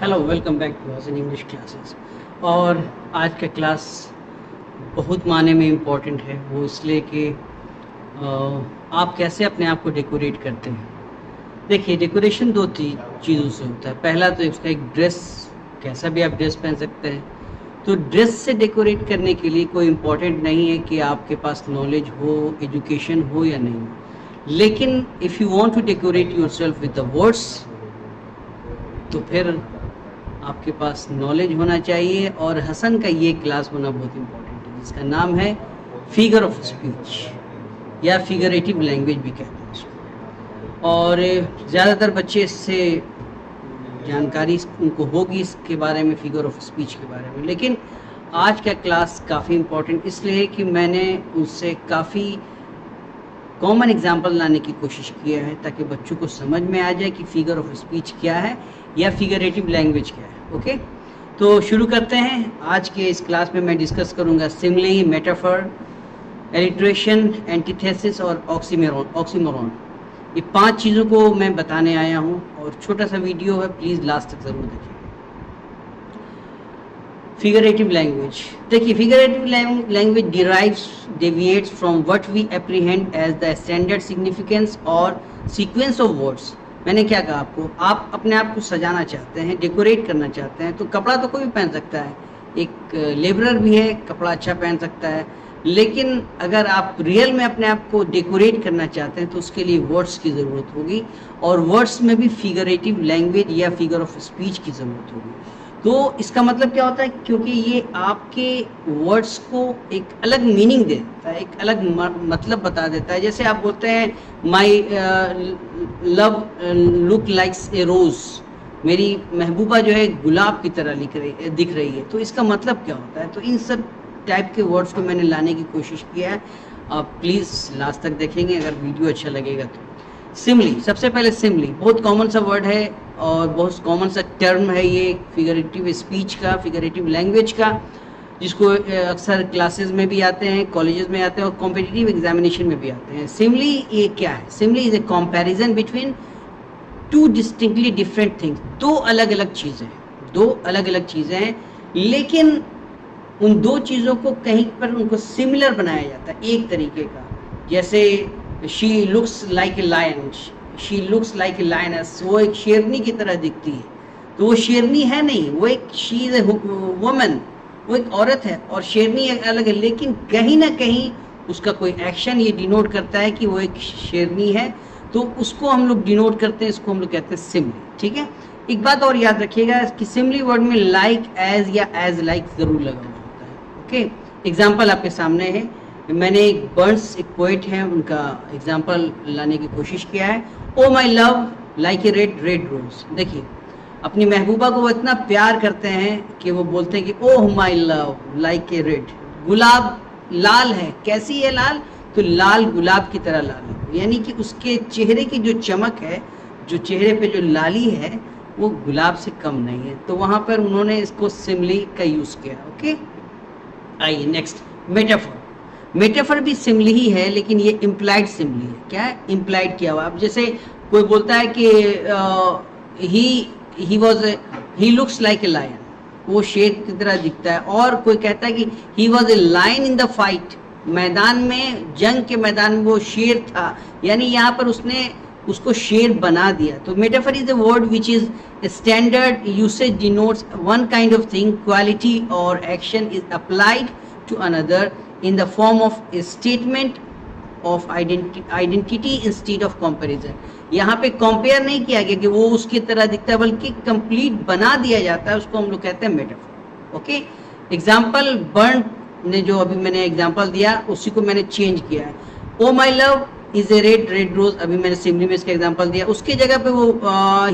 Hello, welcome back to us in English classes. और आज का क्लास बहुत मायने में इम्पोर्टेंट है। वो इसलिए कि आप कैसे अपने आप को डेकोरेट करते हैं। देखिए, डेकोरेशन दो चीज़ों से होता है। पहला तो इसका एक ड्रेस, कैसा भी आप ड्रेस पहन सकते हैं। तो ड्रेस से डेकोरेट करने के लिए कोई इम्पोर्टेंट नहीं है कि आपके पास नॉलेज हो, एजुकेशन हो या नहीं हो। लेकिन if you want to decorate yourself with the words, तो फिर आपके पास नॉलेज होना चाहिए। और हसन का ये क्लास होना बहुत इम्पोर्टेंट है, जिसका नाम है फिगर ऑफ स्पीच या फिगरेटिव लैंग्वेज भी कहते हैं इसको। और ज़्यादातर बच्चे इससे जानकारी उनको होगी इसके बारे में, फिगर ऑफ स्पीच के बारे में। लेकिन आज का क्लास काफ़ी इम्पोर्टेंट इसलिए है कि मैंने उससे काफ़ी कॉमन एग्जाम्पल लाने की कोशिश किया है, ताकि बच्चों को समझ में आ जाए कि फिगर ऑफ स्पीच क्या है या फिगरेटिव लैंग्वेज क्या है। ओके, तो शुरू करते हैं। आज के इस क्लास में मैं डिस्कस करूंगा सिमिली, मेटाफर, एलिट्रेशन, एंटीथेसिस और ऑक्सीमोरॉन। ये 5 चीज़ों को मैं बताने आया हूँ और छोटा सा वीडियो है, प्लीज़ लास्ट तक ज़रूर देखिए। फिगरेटिव लैंग्वेज, देखिए, figurative language deviates from what we apprehend as the standard significance और sequence of words। मैंने क्या कहा आपको, आप अपने आप को सजाना चाहते हैं, डेकोरेट करना चाहते हैं, तो कपड़ा तो कोई भी पहन सकता है। एक लेबरर भी है, कपड़ा अच्छा पहन सकता है। लेकिन अगर आप रियल में अपने आप को डेकोरेट करना चाहते हैं तो उसके लिए वर्ड्स की ज़रूरत होगी, और वर्ड्स में भी फिगरेटिव लैंग्वेज या फिगर ऑफ स्पीच की ज़रूरत होगी। तो इसका मतलब क्या होता है, क्योंकि ये आपके वर्ड्स को एक अलग मीनिंग दे देता है, एक अलग मतलब बता देता है। जैसे आप बोलते हैं माई लव लुक लाइक्स ए रोज, मेरी महबूबा जो है गुलाब की तरह दिख रही है। तो इसका मतलब क्या होता है। तो इन सब टाइप के वर्ड्स को मैंने लाने की कोशिश किया है। आप प्लीज़ लास्ट तक देखेंगे अगर वीडियो अच्छा लगेगा तो। सिमली, सबसे पहले सिमली बहुत कॉमन सा वर्ड है और बहुत कॉमन सा टर्म है ये, फिगरेटिव स्पीच का, फिगरेटिव लैंग्वेज का, जिसको अक्सर क्लासेस में भी आते हैं, कॉलेजेस में आते हैं और कॉम्पिटिटिव एग्जामिनेशन में भी आते हैं। सिमली ये क्या है? Simile is a comparison between two distinctly different things. दो अलग अलग चीज़ें हैं, लेकिन उन दो चीज़ों को कहीं पर उनको सिमिलर बनाया जाता है, एक तरीके का। जैसे she looks like a lion, she looks like a lioness, वो एक शेरनी की तरह दिखती है। तो वो शेरनी है नहीं, वो एक शी इज ए वुमन, वो एक औरत है, और शेरनी एक अलग है। लेकिन कहीं ना कहीं उसका कोई एक्शन ये डिनोट करता है कि वो एक शेरनी है, तो उसको हम लोग डिनोट करते हैं, इसको हम लोग कहते हैं सिमली। ठीक है, एक बात और याद रखिएगा कि सिमली वर्ड में लाइक, एज या एज लाइक जरूर लगा हुआ होता है। ओके, एग्जाम्पल आपके सामने है। मैंने एक बर्न्स, एक पोएट है, उनका एग्जाम्पल लाने की कोशिश किया है। Oh my love like a red red rose. देखिए, अपनी महबूबा को वो इतना प्यार करते हैं कि वो बोलते हैं कि oh my love like a red, गुलाब लाल है। कैसी है लाल? तो लाल गुलाब की तरह लाल है, यानी कि उसके चेहरे की जो चमक है, जो चेहरे पे जो लाली है, वो गुलाब से कम नहीं है। तो वहां पर उन्होंने इसको सिमली का यूज किया। ओके, आइए नेक्स्ट, मेटाफर। मेटाफर भी सिमली ही है, लेकिन ये इम्प्लाइड सिमली है। क्या है? इम्प्लाइड किया हुआ। अब जैसे कोई बोलता है कि he looks like a lion, वो शेर की तरह दिखता है। और कोई कहता है कि he was a lion in the fight, मैदान में, जंग के मैदान में वो शेर था, यानी यहाँ पर उसने उसको शेर बना दिया। तो metaphor is a word which is standard usage, denotes one kind of thing, quality और action is applied to another in the form of a statement of identity instead of comparison। यहाँ पे कंपेयर नहीं किया गया कि वो उसकी तरह दिखता है, बल्कि कंप्लीट बना दिया जाता है, उसको हम लोग कहते हैं मेटाफर। ओके, एग्जाम्पल बर्न ने जो अभी मैंने एग्जाम्पल दिया, उसी को मैंने चेंज किया है। Oh my love is a red red rose, अभी मैंने सिमली में इसका एग्जाम्पल दिया, उसके जगह पे वो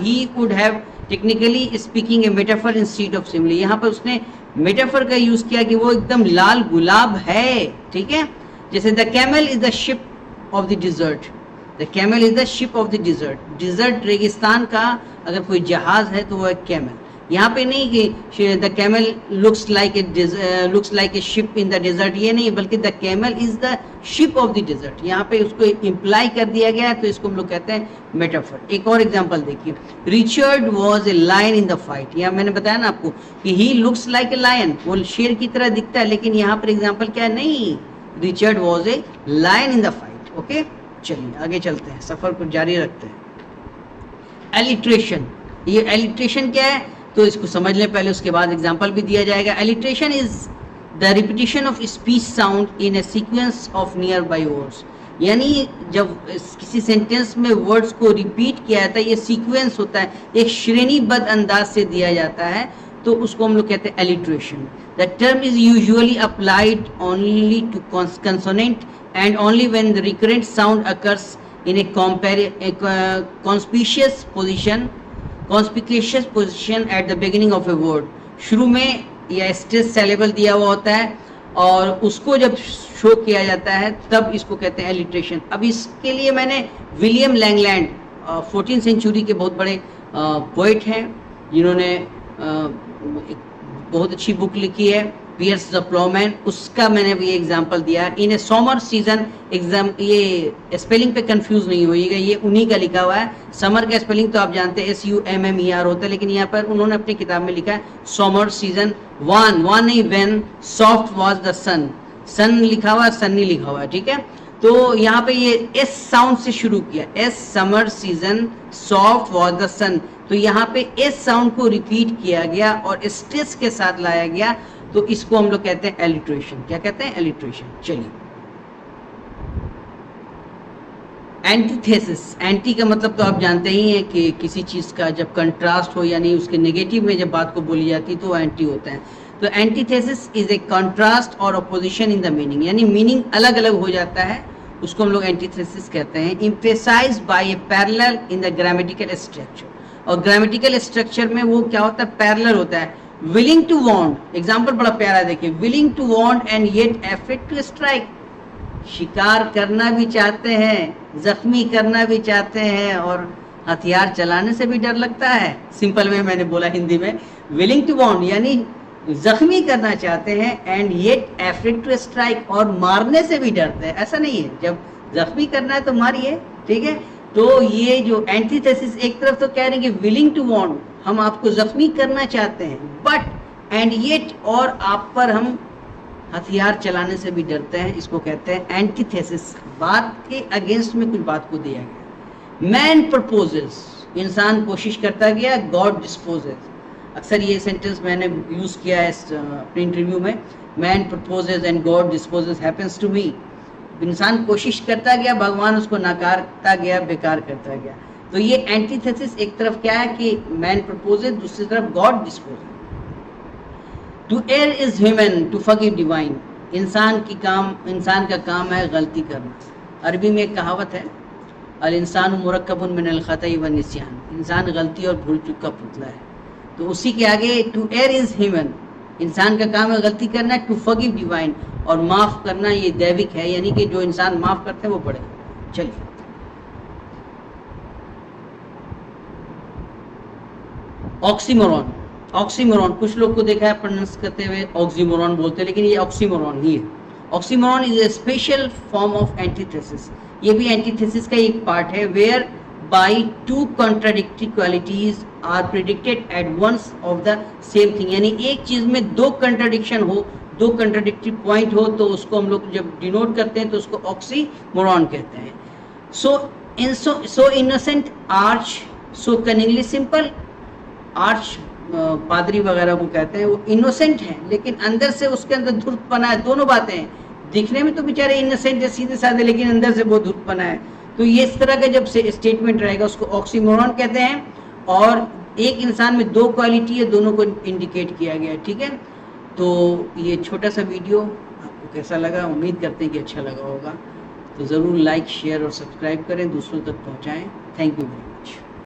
he would have technically speaking a metaphor instead of simile. यहाँ पर उसने मेटाफर का यूज किया कि वो एकदम लाल गुलाब है। ठीक है, जैसे the camel is the ship of the desert, the camel is the ship of the desert. Desert रेगिस्तान का अगर कोई जहाज है तो वो एक कैमल। यहाँ पे नहीं कि the camel looks like a ship in the desert, ये नहीं, बल्कि the camel is the ship of the desert, यहाँ पे उसको इम्प्लाई कर दिया गया है, तो इसको हम लोग कहते हैं मेटाफर। एक और एग्जांपल देखिए, Richard was a lion in the fight, यहाँ मैंने बताया ना आपको कि he looks like a lion, वो शेर की तरह दिखता है, लेकिन यहाँ पर एग्जाम्पल क्या है, नहीं, Richard was a lion in the fight. Okay, चलिए आगे चलते हैं, सफर को जारी रखते हैं। एलिट्रेशन, ये एलिट्रेशन क्या है तो इसको समझ लें पहले, उसके बाद एग्जांपल भी दिया जाएगा। Alliteration is the repetition of speech sound in A sequence of near by words, यानी जब किसी सेंटेंस में वर्ड्स को रिपीट किया जाता है, ये सीक्वेंस होता है, एक श्रेणीबद्ध अंदाज से दिया जाता है, तो उसको हम लोग कहते हैं alliteration. The term is usually applied only to consonant and only when the recurrent sound occurs in a conspicuous position at the beginning of a word, शुरू में या स्ट्रेस सेलेबल दिया हुआ होता है और उसको जब शो किया जाता है तब इसको कहते हैं एलिट्रेशन। अब इसके लिए मैंने विलियम लैंगलैंड 14वीं सेंचुरी के बहुत बड़े पोइट हैं, जिन्होंने एक बहुत अच्छी बुक लिखी है पियर्स द प्लोमैन, उसका मैंने भी एग्जांपल दिया। इन ए समर सीजन एग्जाम, ये स्पेलिंग पे कंफ्यूज नहीं होइएगा, ये उन्हीं का लिखा हुआ है। समर का स्पेलिंग तो आप जानते हैं SUMMER होता है, लेकिन यहाँ पर उन्होंने अपनी किताब में लिखा है समर सीजन वन नहीं, व्हेन सॉफ्ट वाज द सन, सन लिखा हुआ है, सन्नी लिखा हुआ है, ठीक है। तो यहाँ पे ये एस साउंड से शुरू किया, S summer season soft was the sun, तो यहाँ पे एस साउंड को रिपीट किया गया और स्ट्रेस के साथ लाया गया, तो इसको हम लोग कहते हैं एलिट्रेशन। क्या कहते हैं? एलिट्रेशन। चलिए, एंटीथेसिस, एंटी का मतलब तो आप जानते ही हैं कि किसी चीज का जब कंट्रास्ट हो, यानी उसके नेगेटिव में जब बात को बोली जाती है तो एंटी होता है। तो एंटीथेसिस इज ए कंट्रास्ट और अपोजिशन इन द मीनिंग, यानी मीनिंग अलग अलग हो जाता है, उसको हम लोग एंटीथेसिस कहते हैं। Emphasised by a parallel in the grammatical structure, और ग्रामेटिकल स्ट्रक्चर में वो क्या होता है? पैरेलल होता है। विलिंग टू वॉन्ट, एग्जाम्पल बड़ा प्यारा देखिए, willing to wound and yet afraid to strike, शिकार करना भी चाहते हैं, जख्मी करना भी चाहते हैं, और हथियार चलाने से भी डर लगता है। सिंपल में मैंने बोला हिंदी में, विलिंग टू वॉन्ट यानी जख्मी करना चाहते हैं, and yet afraid to strike, और मारने से भी डरते हैं। ऐसा नहीं है, जब जख्मी करना है तो मारिए, ठीक है। तो ये जो एंटीथेसिस, एक तरफ तो कह रहे हैं कि विलिंग टू वॉन्ट, हम आपको जख्मी करना चाहते हैं, बट एंड येट, और आप पर हम हथियार चलाने से भी डरते हैं, इसको कहते हैं एंटीथेसिस। बात के अगेंस्ट में कुछ बात को दिया गया। मैन प्रपोजेस, इंसान कोशिश करता गया, गॉड डिस्पोजेस। अक्सर ये सेंटेंस मैंने यूज किया है अपने इंटरव्यू में, man proposes and God disposes happens to me. इंसान कोशिश करता गया, भगवान उसको नकारता गया, बेकार करता गया। तो ये एंटीथेसिस, एक तरफ क्या है कि मैन प्रपोजेस, दूसरी तरफ God disposes. To err is human, to forgive divine, इंसान का काम है गलती करना। अरबी में एक कहावत है, अल इंसान मुरक्कबुन मिनल खताई व निस्यान, इंसान गलती और भूल चूक का पुतला है। तो उसी के आगे टू एयर इज ह्यूमन, इंसान का काम है गलती करना, टू फॉरगिव डिवाइन, और माफ करना ये दैविक है, यानी कि जो इंसान माफ करते हैं वो बड़े। चलिए, ऑक्सीमोरॉन, ऑक्सीमोरॉन कुछ लोग को देखा है प्रोनाउंस करते हुए ऑक्सीमोरॉन बोलते हैं, लेकिन ये ऑक्सीमोरॉन ही है। Oxymoron is a special form of antithesis, ये भी एंटीथेसिस का एक पार्ट है, whereby two contradictory qualities are predicted at once of the same thing, यानी एक चीज में दो कंट्राडिक्शन हो, दो कंट्राडिक्टरी पॉइंट हो, तो उसको हम लोग जब डिनोट करते हैं तो उसको ऑक्सीमोरॉन कहते हैं। सो इनोसेंट आर्च, सो कनिंगली सिंपल, आर्च पादरी वगैरह को कहते हैं, वो इनोसेंट है लेकिन अंदर से उसके अंदर धूर्तपना है। दोनों बातें हैं, दिखने में तो बेचारे इनोसेंट है, सीधे साधे, लेकिन अंदर से बहुत धूर्तपना है। तो ये इस तरह का जब से स्टेटमेंट रहेगा उसको ऑक्सीमोरॉन कहते हैं। और एक इंसान में दो क्वालिटी है, दोनों को इंडिकेट किया गया है, ठीक है। तो ये छोटा सा वीडियो आपको कैसा लगा? उम्मीद करते हैं कि अच्छा लगा होगा। तो ज़रूर लाइक, शेयर और सब्सक्राइब करें, दूसरों तक पहुँचाएँ। Thank you very much.